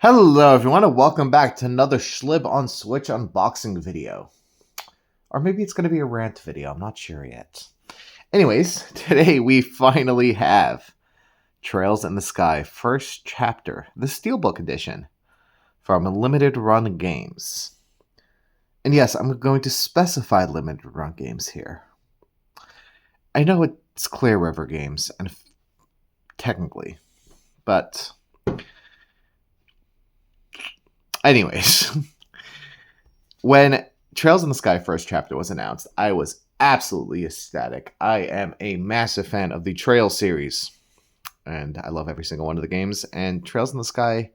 Hello everyone and welcome back to another Schlib on Switch unboxing video. Or maybe it's going to be a rant video, I'm not sure yet. Anyways, today we finally have Trails in the Sky First Chapter, the Steelbook edition, from Limited Run Games. And yes, I'm going to specify Limited Run Games here. I know it's Clear River Games, and technically, but anyways, when Trails in the Sky First Chapter was announced, I was absolutely ecstatic. I am a massive fan of the Trails series, and I love every single one of the games, and Trails in the Sky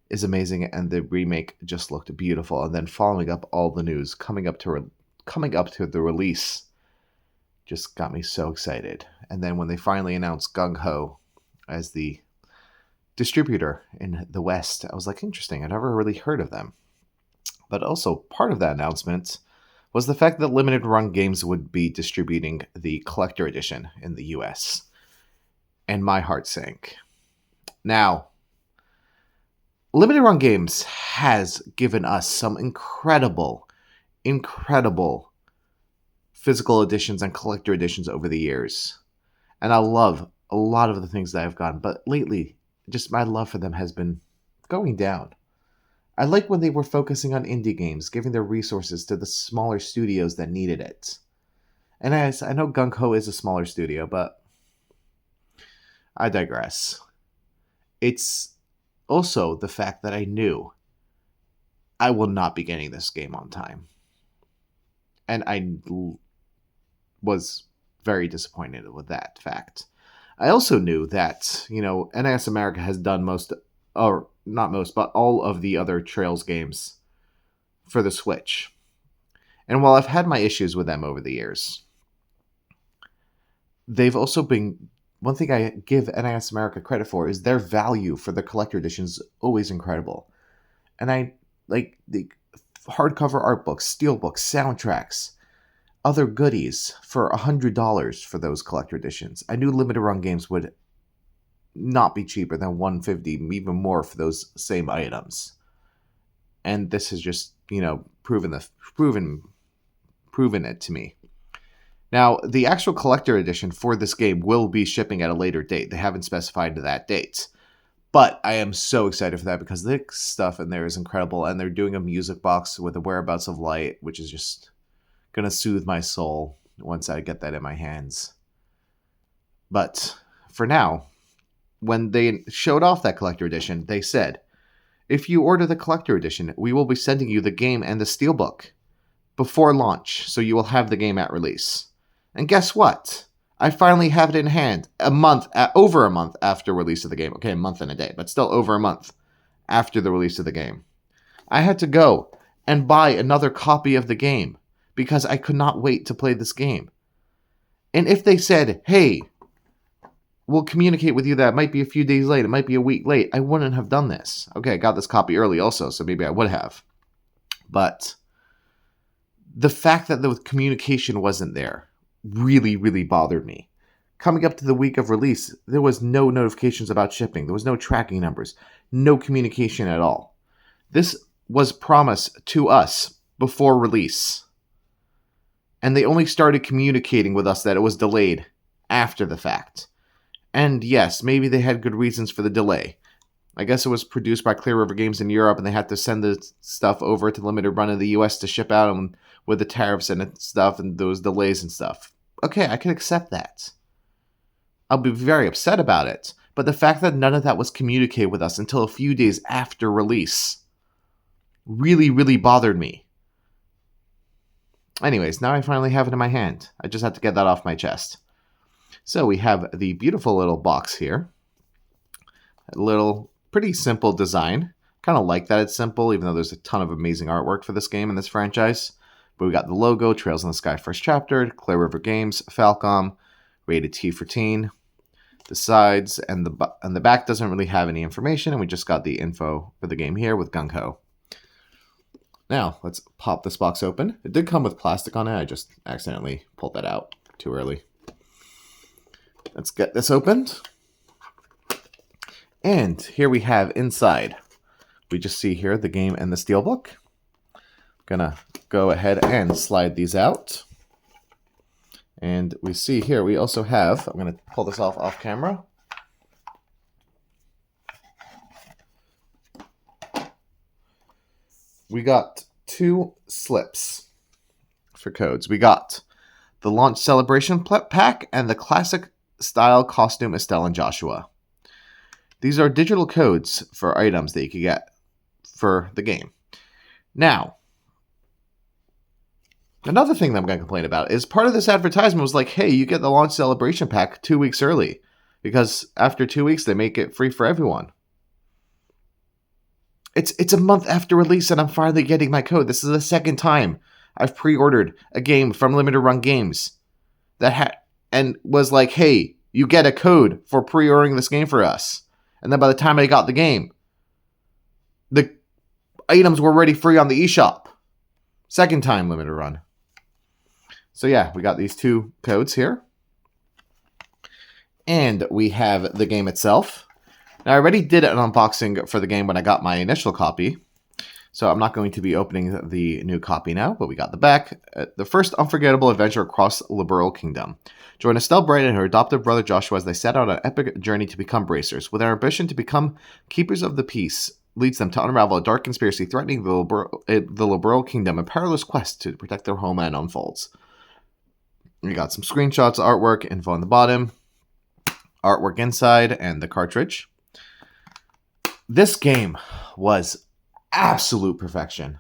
is amazing, and the remake just looked beautiful. And then following up all the news coming up to the release just got me so excited. And then when they finally announced Gung Ho as the distributor in the West, I was like, interesting, I never really heard of them. But also part of that announcement was the fact that Limited Run Games would be distributing the collector edition in the US. And my heart sank. Now, Limited Run Games has given us some incredible physical editions and collector editions over the years. And I love a lot of the things that I've gotten, but lately, just my love for them has been going down. I like when they were focusing on indie games, giving their resources to the smaller studios that needed it. And I know Gung Ho is a smaller studio, but I digress. It's also the fact that I knew I will not be getting this game on time. And I was very disappointed with that fact. I also knew that, NIS America has done not most, but all of the other Trails games for the Switch. And while I've had my issues with them over the years, they've also been... One thing I give NIS America credit for is their value for the collector editions always incredible. And I like the hardcover art books, steelbooks, soundtracks, other goodies for $100 for those collector editions. I knew Limited Run Games would not be cheaper than $150, even more for those same items. And this has just, proven it to me. Now, the actual collector edition for this game will be shipping at a later date. They haven't specified that date. But I am so excited for that because the stuff in there is incredible. And they're doing a music box with the Whereabouts of Light, which is just going to soothe my soul once I get that in my hands. But for now, when they showed off that collector edition, they said, if you order the collector edition, we will be sending you the game and the steelbook before launch, so you will have the game at release. And guess what? I finally have it in hand over a month after release of the game. Okay, a month and a day, but still over a month after the release of the game. I had to go and buy another copy of the game because I could not wait to play this game. And if they said, hey, we'll communicate with you that it might be a few days late, it might be a week late, I wouldn't have done this. Okay, I got this copy early also, so maybe I would have. But the fact that the communication wasn't there really, really bothered me. Coming up to the week of release, there was no notifications about shipping. There was no tracking numbers. No communication at all. This was promised to us before release. And they only started communicating with us that it was delayed after the fact. And yes, maybe they had good reasons for the delay. I guess it was produced by Clear River Games in Europe, and they had to send the stuff over to Limited Run in the US to ship out, and with the tariffs and stuff, and those delays and stuff. Okay, I can accept that. I'll be very upset about it. But the fact that none of that was communicated with us until a few days after release really, really bothered me. Anyways, now I finally have it in my hand. I just had to get that off my chest. So we have the beautiful little box here. A little pretty simple design. Kind of like that it's simple, even though there's a ton of amazing artwork for this game and this franchise. But we got the logo, Trails in the Sky First Chapter, Clear River Games, Falcom, rated T for teen. The sides and the back doesn't really have any information, and we just got the info for the game here with Gung Ho. Now, let's pop this box open. It did come with plastic on it. I just accidentally pulled that out too early. Let's get this opened. And here we have inside we just see here the game and the Steelbook. Gonna go ahead and slide these out. And we see here, we also have, I'm gonna pull this off camera. We got 2 slips for codes. We got the launch celebration pack and the classic style costume Estelle and Joshua. These are digital codes for items that you can get for the game. Now, another thing that I'm going to complain about is part of this advertisement was like, hey, you get the launch celebration pack 2 weeks early, because after 2 weeks, they make it free for everyone. It's a month after release, and I'm finally getting my code. This is the second time I've pre-ordered a game from Limited Run Games and was like, hey, you get a code for pre-ordering this game for us. And then by the time I got the game, the items were already free on the eShop. Second time Limited Run. So yeah, we got these 2 codes here. And we have the game itself. Now, I already did an unboxing for the game when I got my initial copy, so I'm not going to be opening the new copy now, but we got the back. The first unforgettable adventure across Liberal Kingdom. Join Estelle Bright and her adoptive brother Joshua as they set out on an epic journey to become bracers. With their ambition to become keepers of the peace, leads them to unravel a dark conspiracy threatening the Liberal Kingdom. A perilous quest to protect their homeland unfolds. We got some screenshots, artwork, info on the bottom, artwork inside, and the cartridge. This game was absolute perfection.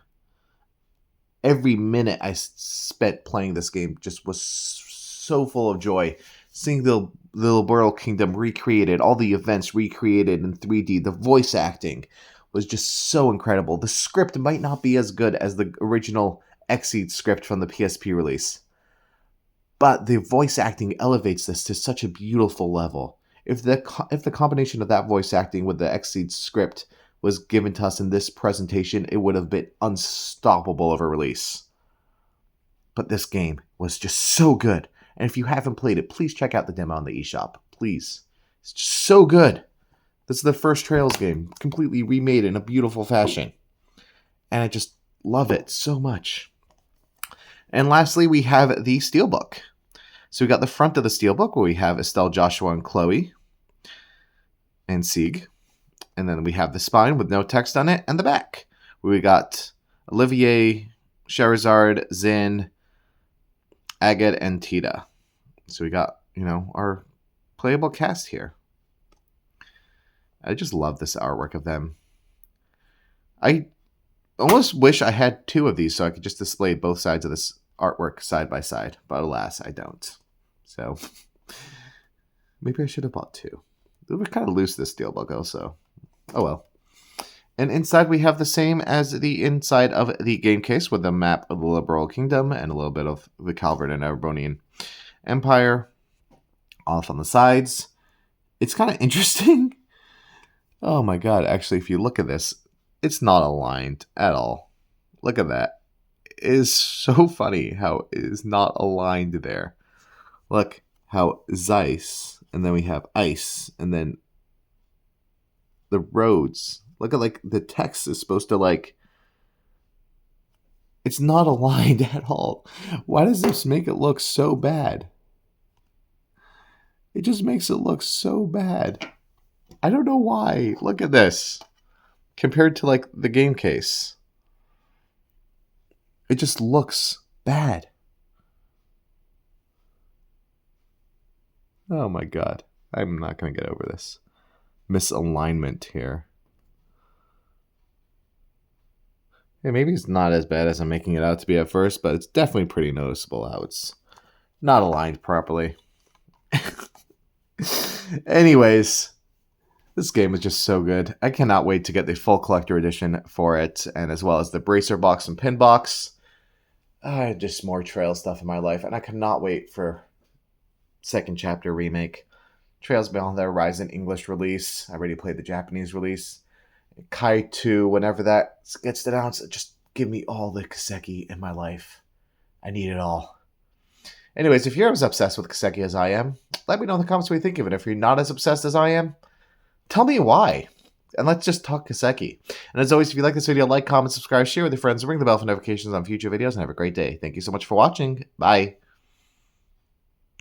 Every minute I spent playing this game just was so full of joy. Seeing the Liberal Kingdom recreated, all the events recreated in 3D, the voice acting was just so incredible. The script might not be as good as the original Exceed script from the PSP release, but the voice acting elevates this to such a beautiful level. If the combination of that voice acting with the Exceed script was given to us in this presentation, it would have been unstoppable of a release. But this game was just so good. And if you haven't played it, please check out the demo on the eShop. Please. It's just so good. This is the first Trails game, completely remade in a beautiful fashion. And I just love it so much. And lastly, we have the Steelbook. So we got the front of the Steelbook where we have Estelle, Joshua, and Chloe, and Sieg. And then we have the spine with no text on it, and the back where we got Olivier, Sherazard, Zin, Agate, and Tita. So we got, our playable cast here. I just love this artwork of them. I almost wish I had 2 of these so I could just display both sides of this artwork side by side, but alas, I don't. So maybe I should have bought 2. It was kind of loose, this Steelbook also. Oh well. And inside we have the same as the inside of the game case with a map of the Liberal Kingdom and a little bit of the Calvert and Erebonian Empire off on the sides. It's kind of interesting. Oh my god, actually, if you look at this, it's not aligned at all. Look at that. It is so funny how it is not aligned there. Look how Zeiss, and then we have ice, and then the roads. Look at the text is supposed to it's not aligned at all. Why does this make it look so bad? It just makes it look so bad. I don't know why. Look at this. Compared to the game case. It just looks bad. Oh my god. I'm not going to get over this misalignment here. Yeah, maybe it's not as bad as I'm making it out to be at first, but it's definitely pretty noticeable how it's not aligned properly. Anyways, this game is just so good. I cannot wait to get the full collector edition for it, and as well as the bracer box and pin box. Just more Trail stuff in my life, and I cannot wait for second chapter remake. Trails Beyond the Horizon English release. I already played the Japanese release. Kai 2, whenever that gets announced, just give me all the Kaseki in my life. I need it all. Anyways, if you're as obsessed with Kaseki as I am, let me know in the comments what you think of it. If you're not as obsessed as I am, tell me why. and let's just talk Kaseki. And as always, if you like this video, like, comment, subscribe, share with your friends, and ring the bell for notifications on future videos, and have a great day. Thank you so much for watching. Bye.